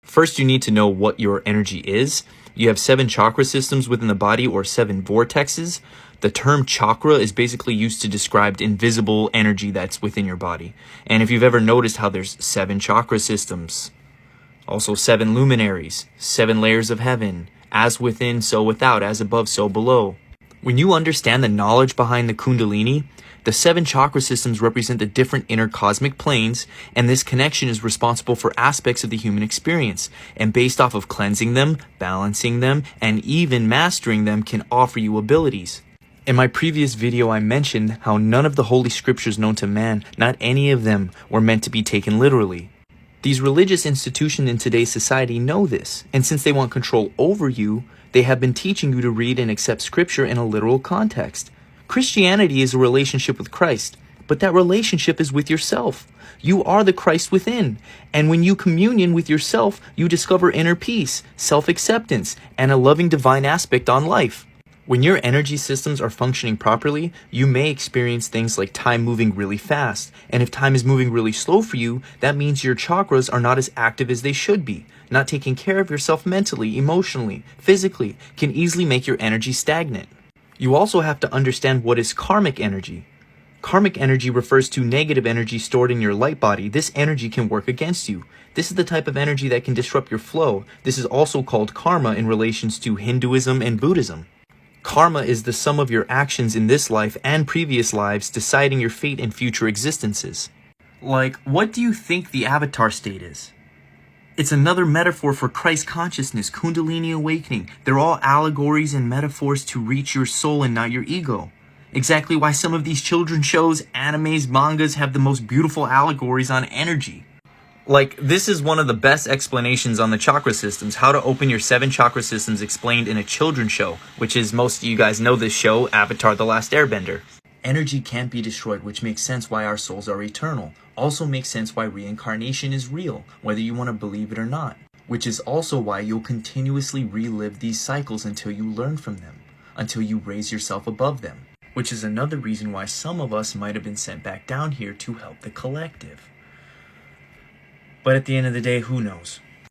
First, you need to know what your energy is. You have 7 chakra systems within the body, or 7 vortexes. The term chakra is basically used to describe invisible energy that's within your body. And if you've ever noticed how there's 7 chakra systems, also 7 luminaries, 7 layers of heaven, as within, so without, as above, so below. When you understand the knowledge behind the Kundalini, the 7 chakra systems represent the different inner cosmic planes, and this connection is responsible for aspects of the human experience, and based off of cleansing them, balancing them, and even mastering them can offer you abilities. In my previous video, I mentioned how none of the holy scriptures known to man, not any of them, were meant to be taken literally. These religious institutions in today's society know this, and since they want control over you, they have been teaching you to read and accept scripture in a literal context. Christianity is a relationship with Christ, but that relationship is with yourself. You are the Christ within, and when you communion with yourself, you discover inner peace, self-acceptance, and a loving divine aspect on life. When your energy systems are functioning properly, you may experience things like time moving really fast. And if time is moving really slow for you, that means your chakras are not as active as they should be. Not taking care of yourself mentally, emotionally, physically can easily make your energy stagnant. You also have to understand what is karmic energy. Karmic energy refers to negative energy stored in your light body. This energy can work against you. This is the type of energy that can disrupt your flow. This is also called karma in relations to Hinduism and Buddhism. Karma is the sum of your actions in this life and previous lives, deciding your fate in future existences. Like, what do you think the avatar state is? It's another metaphor for Christ consciousness, Kundalini awakening. They're all allegories and metaphors to reach your soul and not your ego. Exactly why some of these children's shows, animes, mangas have the most beautiful allegories on energy. Like, this is one of the best explanations on the chakra systems, how to open your 7 chakra systems explained in a children's show, which is, most of you guys know this show, Avatar: The Last Airbender. Energy can't be destroyed, which makes sense why our souls are eternal. Also makes sense why reincarnation is real, whether you want to believe it or not. Which is also why you'll continuously relive these cycles until you learn from them, until you raise yourself above them. Which is another reason why some of us might have been sent back down here to help the collective. But at the end of the day, who knows?